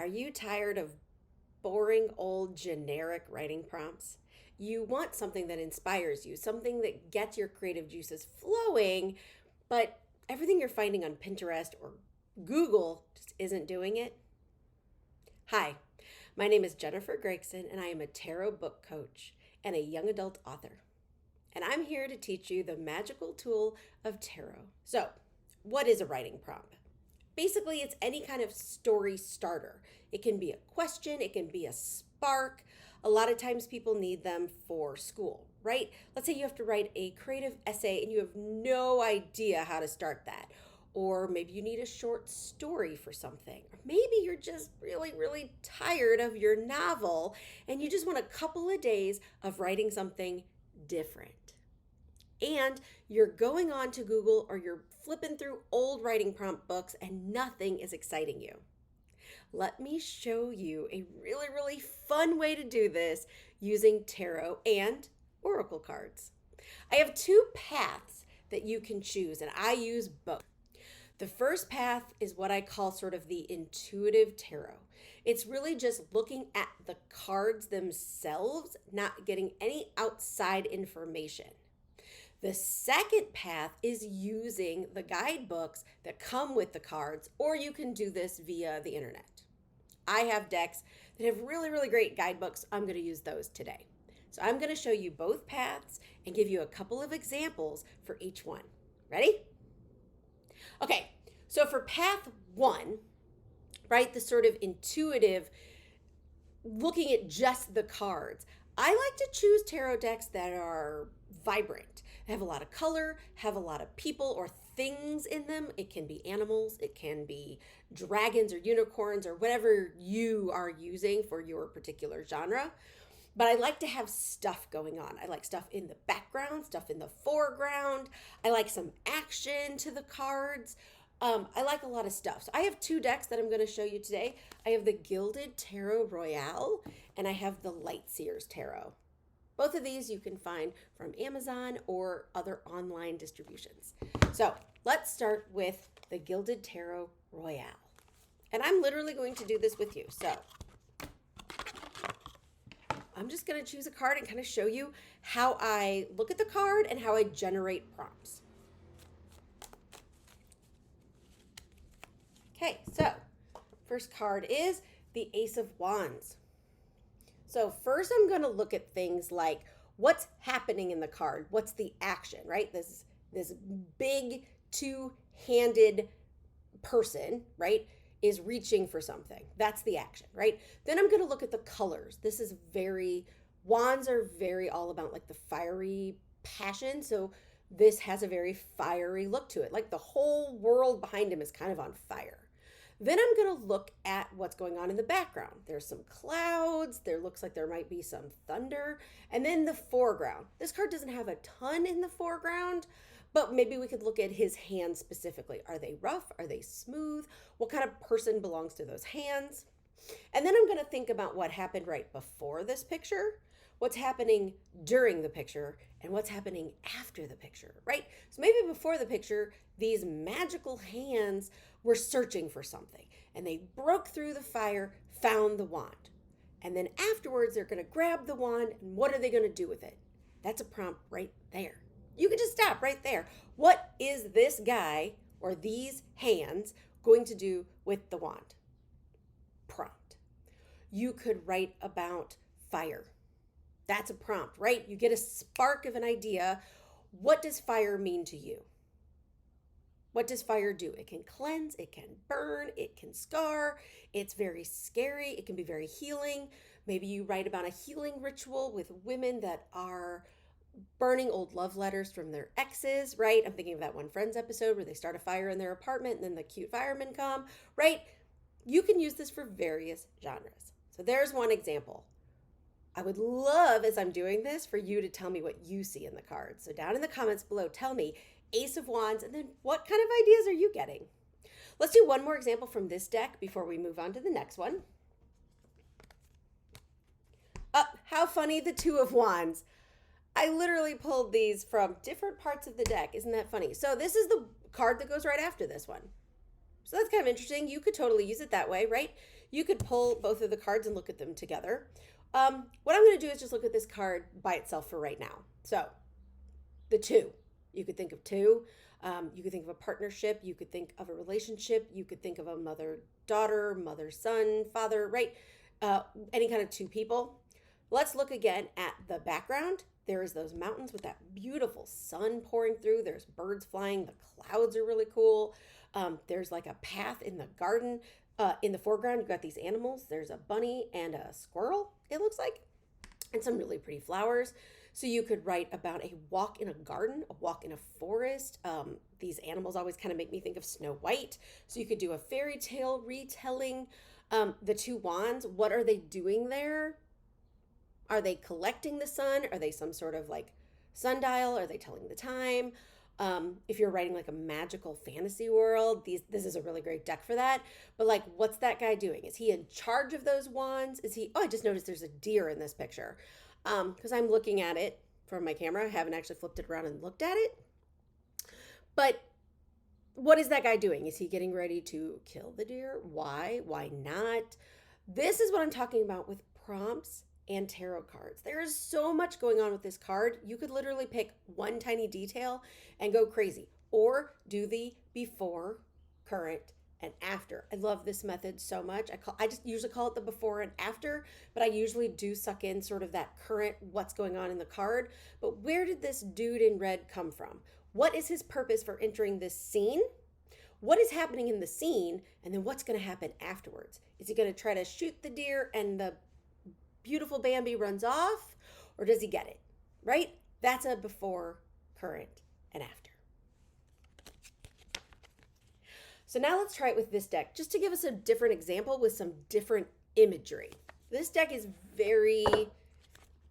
Are you tired of boring old generic writing prompts? You want something that inspires you, something that gets your creative juices flowing, but everything you're finding on Pinterest or Google just isn't doing it? Hi, my name is Jennifer Gregson, and I am a tarot book coach and a young adult author. And I'm here to teach you the magical tool of tarot. So, what is a writing prompt? Basically, it's any kind of story starter. It can be a question, it can be a spark. A lot of times people need them for school, right? Let's say you have to write a creative essay and you have no idea how to start that. Or maybe you need a short story for something. Or maybe you're just really tired of your novel and you just want a couple of days of writing something different. And you're going on to Google or you're flipping through old writing prompt books and nothing is exciting you. Let me show you a really fun way to do this using tarot and oracle cards. I have two paths that you can choose, and I use both. The first path is what I call sort of the intuitive tarot. It's really just looking at the cards themselves, not getting any outside information. The second path is using the guidebooks that come with the cards, or you can do this via the internet. I have decks that have really great guidebooks. I'm going to use those today. So I'm going to show you both paths and give you a couple of examples for each one. Ready? Okay, so for path one, right, the sort of intuitive, looking at just the cards, I like to choose tarot decks that are vibrant, have a lot of color, have a lot of people or things in them. It can be animals, it can be dragons or unicorns or whatever you are using for your particular genre. But I like to have stuff going on. I like stuff in the background, stuff in the foreground. I like some action to the cards. I like a lot of stuff. So I have two decks that I'm going to show you today. I have the Gilded Tarot Royale and I have the Lightseers Tarot. Both of these you can find from Amazon or other online distributions. So let's start with the Gilded Tarot Royale. And I'm literally going to do this with you. So I'm just going to choose a card and kind of show you how I look at the card and how I generate prompts. Okay, so first card is the Ace of Wands. So first I'm going to look at things like what's happening in the card. What's the action, right? This big two-handed person, right, is reaching for something. That's the action, right? Then I'm going to look at the colors. Wands are very all about like the fiery passion. So this has a very fiery look to it. Like the whole world behind him is kind of on fire. Then I'm going to look at what's going on in the background. There's some clouds. There looks like there might be some thunder. And then the foreground. This card doesn't have a ton in the foreground, but maybe we could look at his hands specifically. Are they rough? Are they smooth? What kind of person belongs to those hands? And then I'm going to think about what happened right before this picture, what's happening during the picture, and what's happening after the picture, right? So maybe before the picture, these magical hands were searching for something, and they broke through the fire, found the wand. And then afterwards, they're going to grab the wand, and what are they going to do with it? That's a prompt right there. You can just stop right there. What is this guy or these hands going to do with the wand? Prompt. You could write about fire. That's a prompt, right? You get a spark of an idea. What does fire mean to you? What does fire do? It can cleanse, it can burn, it can scar. It's very scary. It can be very healing. Maybe you write about a healing ritual with women that are burning old love letters from their exes, right? I'm thinking of that one Friends episode where they start a fire in their apartment and then the cute firemen come, right? You can use this for various genres. So there's one example. I would love, as I'm doing this, for you to tell me what you see in the cards. So down in the comments below, tell me Ace of Wands, and then what kind of ideas are you getting? Let's do one more example from this deck before we move on to the next one. How funny, the Two of Wands. I literally pulled these from different parts of the deck. Isn't that funny? So this is the card that goes right after this one. So that's kind of interesting. You could totally use it that way, right? You could pull both of the cards and look at them together. What I'm going to do is just look at this card by itself for right now. So the two, you could think of two. You could think of a partnership. You could think of a relationship. You could think of a mother-daughter, mother-son, father, right? Any kind of two people. Let's look again at the background. There is those mountains with that beautiful sun pouring through. There's birds flying. The clouds are really cool. There's like a path in the garden. In the foreground, you've got these animals. There's a bunny and a squirrel, it looks like, and some really pretty flowers. So you could write about a walk in a garden, a walk in a forest. These animals always kind of make me think of Snow White. So you could do a fairy tale retelling. The two wands, what are they doing there? Are they collecting the sun? Are they some sort of like sundial? Are they telling the time? If you're writing like a magical fantasy world, this is a really great deck for that. But like, what's that guy doing? Is he in charge of those wands? Oh, I just noticed there's a deer in this picture. Because I'm looking at it from my camera. I haven't actually flipped it around and looked at it. But what is that guy doing? Is he getting ready to kill the deer? Why? Why not? This is what I'm talking about with prompts and tarot cards. There is so much going on with this card. You could literally pick one tiny detail and go crazy, or do the before, current, and after. I love this method so much. I just usually call it the before and after, but I usually do suck in sort of that current, what's going on in the card. But where did this dude in red come from? What is his purpose for entering this scene? What is happening in the scene? And then what's going to happen afterwards? Is he going to try to shoot the deer and the beautiful Bambi runs off, or does he get it, right? That's a before, current, and after. So now let's try it with this deck, just to give us a different example with some different imagery. This deck is very,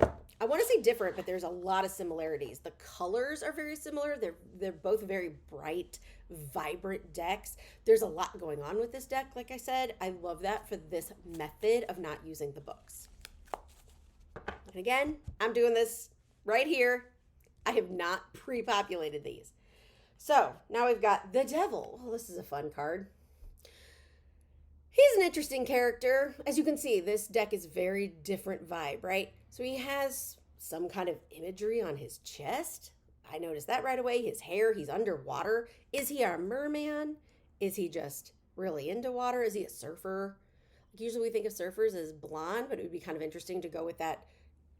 I want to say different, but there's a lot of similarities. The colors are very similar. They're both very bright, vibrant decks. There's a lot going on with this deck, like I said. I love that for this method of not using the books. And again, I'm doing this right here. I have not pre-populated these. So now we've got the Devil. Well, this is a fun card. He's an interesting character. As you can see, this deck is very different vibe, right? So he has some kind of imagery on his chest. I noticed that right away. His hair, he's underwater. Is he a merman? Is he just really into water? Is he a surfer? Usually we think of surfers as blonde, but it would be kind of interesting to go with that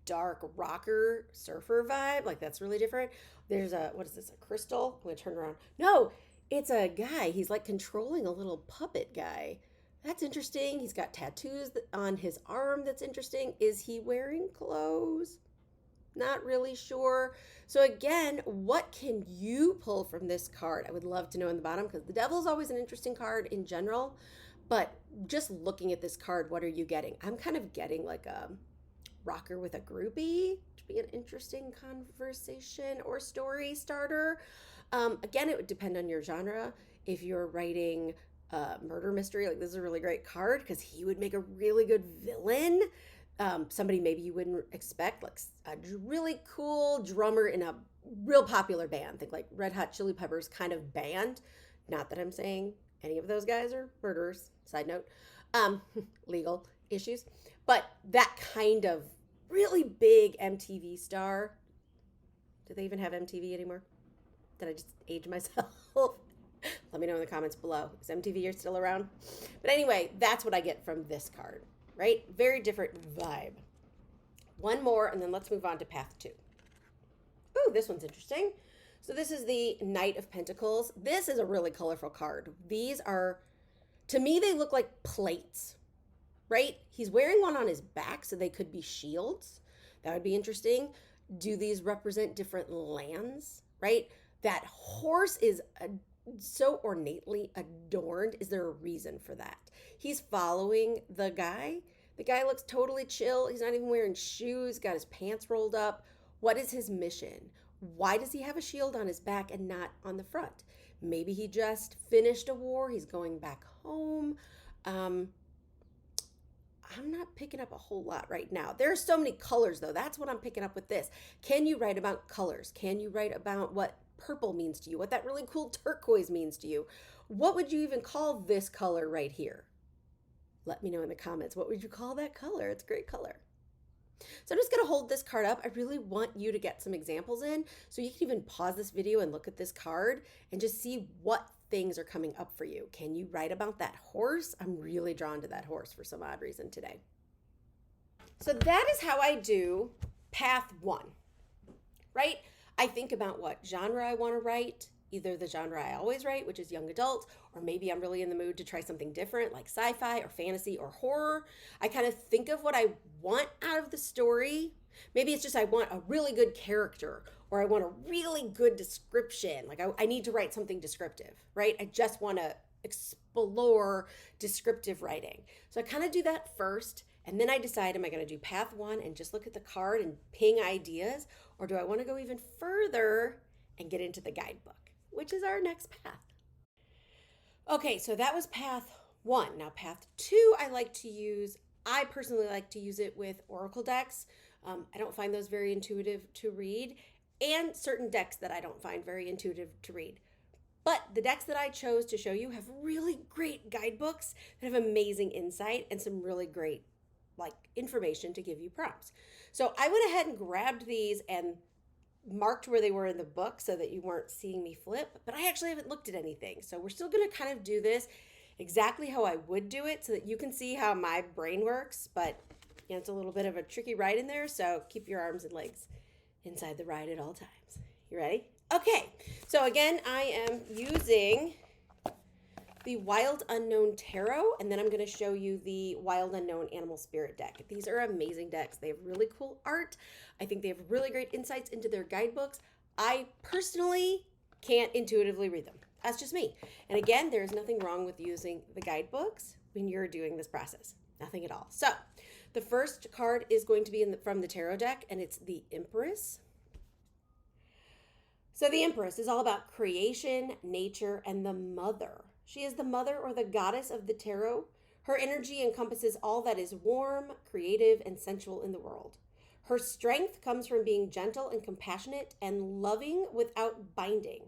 dark rocker surfer vibe. Like, that's really different. There's what is this, a crystal? I'm gonna turn around. No, it's a guy. He's like controlling a little puppet guy. That's interesting. He's got tattoos on his arm. That's interesting. Is he wearing clothes? Not really sure. So again, what can you pull from this card? I would love to know in the bottom, because the Devil is always an interesting card in general. But just looking at this card, what are you getting? I'm kind of getting like a rocker with a groupie, which would be an interesting conversation or story starter. Again, it would depend on your genre. If you're writing murder mystery, like, this is a really great card because he would make a really good villain. Somebody maybe you wouldn't expect, like a really cool drummer in a real popular band. Think like Red Hot Chili Peppers kind of band. Not that I'm saying any of those guys are murderers, side note, legal issues, but that kind of really big MTV star. Do they even have MTV anymore? Did I just age myself? Let me know in the comments below. Is MTV still around? But anyway, that's what I get from this card, right? Very different vibe. One more, and then let's move on to path 2. Ooh, this one's interesting. So this is the Knight of Pentacles. This is a really colorful card. These are, to me, they look like plates, right? He's wearing one on his back, so they could be shields. That would be interesting. Do these represent different lands, right? That horse is so ornately adorned. Is there a reason for that? He's following the guy. The guy looks totally chill. He's not even wearing shoes, got his pants rolled up. What is his mission? Why does he have a shield on his back and not on the front? Maybe he just finished a war. He's going back home. I'm not picking up a whole lot right now. There are so many colors, though. That's what I'm picking up with this. Can you write about colors? Can you write about what purple means to you? What that really cool turquoise means to you? What would you even call this color right here? Let me know in the comments. What would you call that color? It's a great color. So I'm just going to hold this card up. I really want you to get some examples in. So you can even pause this video and look at this card and just see what things are coming up for you. Can you write about that horse? I'm really drawn to that horse for some odd reason today. So that is how I do path 1, right? I think about what genre I want to write, either the genre I always write, which is young adult, or maybe I'm really in the mood to try something different like sci-fi or fantasy or horror. I kind of think of what I want out of the story. Maybe it's just I want a really good character, or I want a really good description. Like I need to write something descriptive, right? I just want to explore descriptive writing. So I kind of do that first. And then I decide, am I going to do path 1 and just look at the card and ping ideas? Or do I want to go even further and get into the guidebook, which is our next path? Okay, so that was path 1. Now path 2, I personally like to use it with oracle decks. I don't find those very intuitive to read, and certain decks that I don't find very intuitive to read. But the decks that I chose to show you have really great guidebooks that have amazing insight and some really great information to give you prompts. So I went ahead and grabbed these and marked where they were in the book so that you weren't seeing me flip, but I actually haven't looked at anything. So we're still going to kind of do this exactly how I would do it so that you can see how my brain works, but it's a little bit of a tricky ride in there, so keep your arms and legs inside the ride at all times. You ready? Okay, so again, I am using the Wild Unknown Tarot, and then I'm going to show you the Wild Unknown Animal Spirit deck. These are amazing decks. They have really cool art. I think they have really great insights into their guidebooks. I personally can't intuitively read them. That's just me. And again, there's nothing wrong with using the guidebooks when you're doing this process. Nothing at all. So the first card is going to be from the tarot deck, and it's the Empress. So the Empress is all about creation, nature, and the mother. She is the mother or the goddess of the tarot. Her energy encompasses all that is warm, creative, and sensual in the world. Her strength comes from being gentle and compassionate and loving without binding.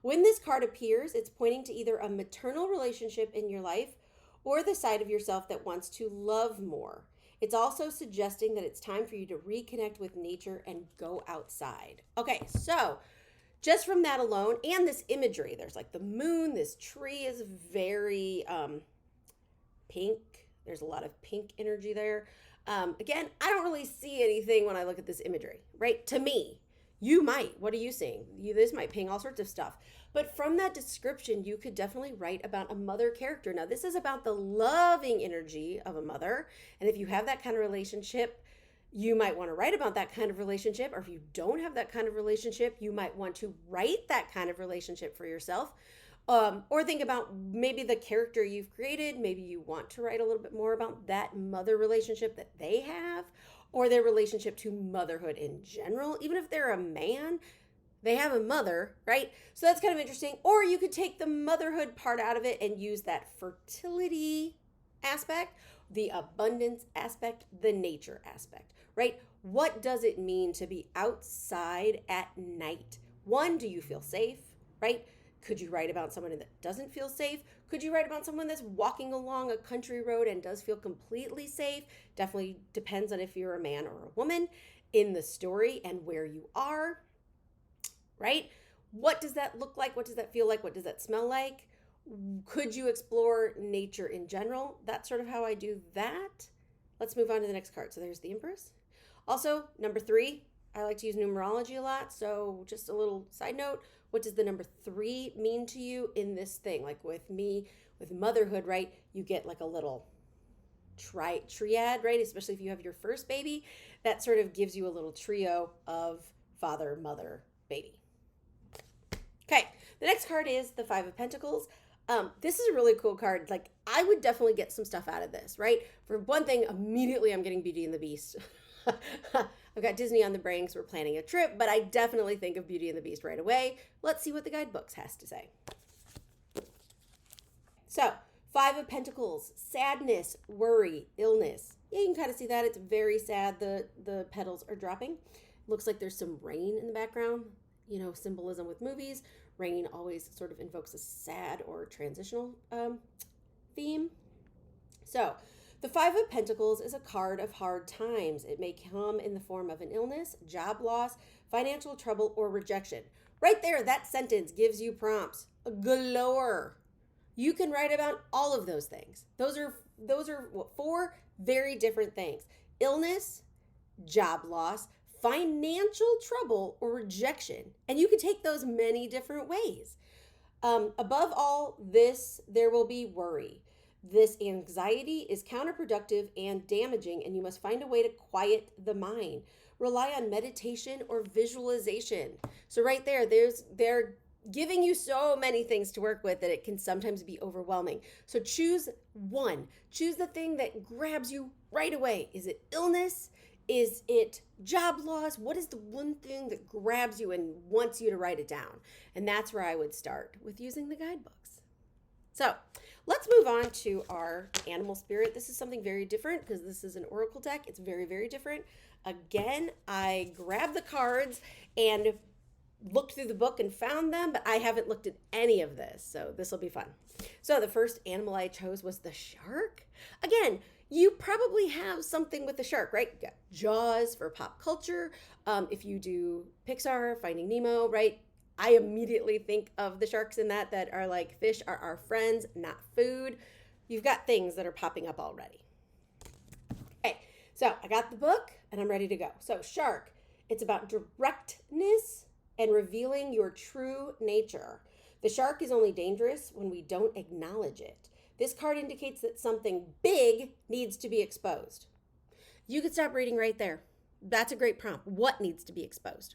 When this card appears, it's pointing to either a maternal relationship in your life or the side of yourself that wants to love more. It's also suggesting that it's time for you to reconnect with nature and go outside. Okay, so just from that alone, and this imagery, there's like the moon, this tree is very pink. There's a lot of pink energy there. Again, I don't really see anything when I look at this imagery, right? To me, you might. What are you seeing? This might ping all sorts of stuff. But from that description, you could definitely write about a mother character. Now, this is about the loving energy of a mother. And if you have that kind of relationship, you might want to write about that kind of relationship. Or if you don't have that kind of relationship, you might want to write that kind of relationship for yourself. Or think about maybe the character you've created. Maybe you want to write a little bit more about that mother relationship that they have, or their relationship to motherhood in general. Even if they're a man, they have a mother, right? So that's kind of interesting. Or you could take the motherhood part out of it and use that fertility aspect, the abundance aspect, the nature aspect, right? What does it mean to be outside at night? One, do you feel safe, right? Could you write about someone that doesn't feel safe? Could you write about someone that's walking along a country road and does feel completely safe? Definitely depends on if you're a man or a woman in the story and where you are, right? What does that look like? What does that feel like? What does that smell like? Could you explore nature in general? That's sort of how I do that. Let's move on to the next card. So there's the Empress. Also, number 3, I like to use numerology a lot. So just a little side note, what does the number 3 mean to you in this thing? Like with me, with motherhood, right? You get like a little triad, right? Especially if you have your first baby, that sort of gives you a little trio of father, mother, baby. Okay, the next card is the 5 of Pentacles. This is a really cool card. Like, I would definitely get some stuff out of this, right? For one thing, immediately I'm getting Beauty and the Beast. I've got Disney on the brain because we're planning a trip, but I definitely think of Beauty and the Beast right away. Let's see what the guidebooks has to say. So, 5 of Pentacles, sadness, worry, illness. Yeah, you can kind of see that. It's very sad. The petals are dropping. Looks like there's some rain in the background. You know, symbolism with movies. Rain always sort of invokes a sad or transitional theme. So, The Five of Pentacles is a card of hard times. It may come in the form of an illness, job loss, financial trouble, or rejection. Right there, that sentence gives you prompts galore. You can write about all of those things. Those are what, four very different things. Illness, job loss, financial trouble, or rejection. And you can take those many different ways. Above all this, there will be worry. This anxiety is counterproductive and damaging, and you must find a way to quiet the mind. Rely on meditation or visualization. So right there, they're giving you so many things to work with that it can sometimes be overwhelming. So choose one. Choose the thing that grabs you right away. Is it illness? Is it job loss? What is the one thing that grabs you and wants you to write it down? And that's where I would start with using the guidebooks. So let's move on to our animal spirit. This is something very different because this is an oracle deck. It's very, very different. Again, I grabbed the cards and looked through the book and found them, but I haven't looked at any of this, so this will be fun. So the first animal I chose was the shark. Again, you probably have something with the shark, right? You got Jaws for pop culture. If you do Pixar, Finding Nemo, right? I immediately think of the sharks in that are like, fish are our friends, not food. You've got things that are popping up already. Okay, so I got the book and I'm ready to go. So shark, it's about directness and revealing your true nature. The shark is only dangerous when we don't acknowledge it. This card indicates that something big needs to be exposed. You could stop reading right there. That's a great prompt. What needs to be exposed?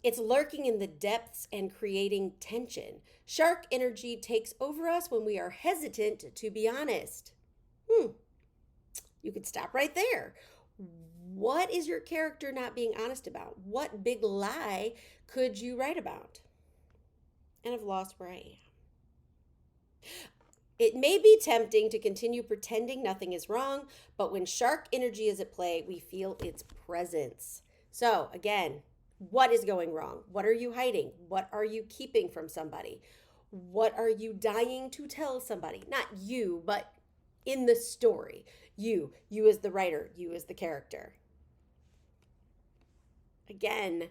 It's lurking in the depths and creating tension. Shark energy takes over us when we are hesitant to be honest. You could stop right there. What is your character not being honest about? What big lie could you write about? And I've lost where I am. It may be tempting to continue pretending nothing is wrong, but when shark energy is at play, we feel its presence. So again, what is going wrong? What are you hiding? What are you keeping from somebody? What are you dying to tell somebody? Not you, but in the story. You as the writer, you as the character. Again,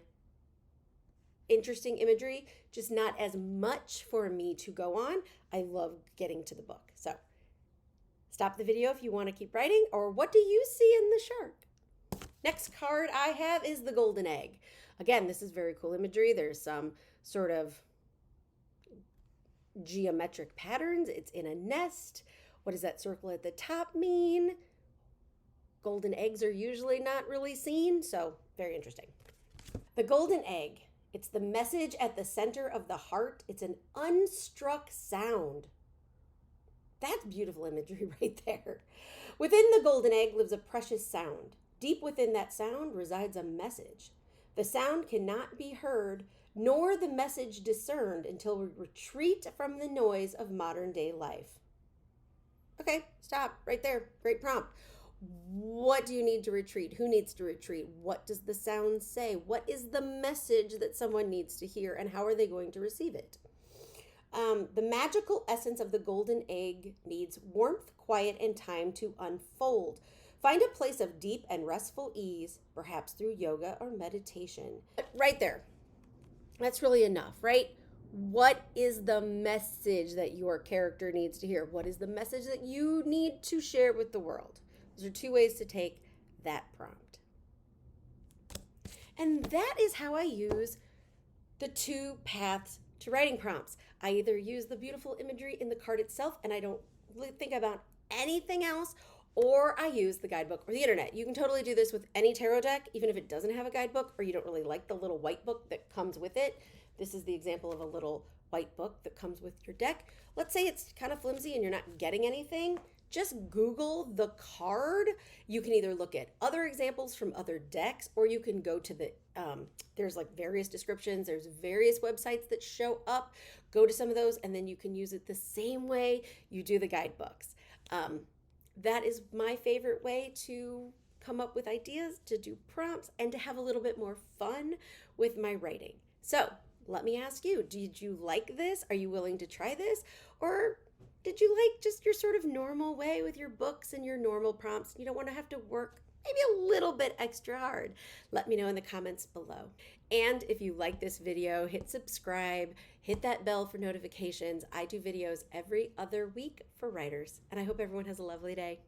interesting imagery, just not as much for me to go on. I love getting to the book. So stop the video if you want to keep writing, or what do you see in the shark? Next card I have is the golden egg. Again, this is very cool imagery. There's some sort of geometric patterns. It's in a nest. What does that circle at the top mean? Golden eggs are usually not really seen, so very interesting. The golden egg, it's the message at the center of the heart. It's an unstruck sound. That's beautiful imagery right there. Within the golden egg lives a precious sound. Deep within that sound resides a message. The sound cannot be heard, nor the message discerned until we retreat from the noise of modern day life. Okay, stop right there. Great prompt. What do you need to retreat? Who needs to retreat? What does the sound say? What is the message that someone needs to hear, and how are they going to receive it? The magical essence of the golden egg needs warmth, quiet, and time to unfold. Find a place of deep and restful ease, perhaps through yoga or meditation. Right there. That's really enough, right? What is the message that your character needs to hear? What is the message that you need to share with the world? Those are two ways to take that prompt. And that is how I use the two paths to writing prompts. I either use the beautiful imagery in the card itself and I don't really think about anything else, or I use the guidebook or the internet. You can totally do this with any tarot deck, even if it doesn't have a guidebook or you don't really like the little white book that comes with it. This is the example of a little white book that comes with your deck. Let's say it's kind of flimsy and you're not getting anything. Just Google the card. You can either look at other examples from other decks, or you can go to the, there's like various descriptions. There's various websites that show up. Go to some of those and then you can use it the same way you do the guidebooks. That is my favorite way to come up with ideas, to do prompts, and to have a little bit more fun with my writing. So let me ask you, did you like this? Are you willing to try this? Or did you like just your sort of normal way with your books and your normal prompts? You don't want to have to work maybe a little bit extra hard. Let me know in the comments below. And if you like this video, hit subscribe, hit that bell for notifications. I do videos every other week for writers, and I hope everyone has a lovely day.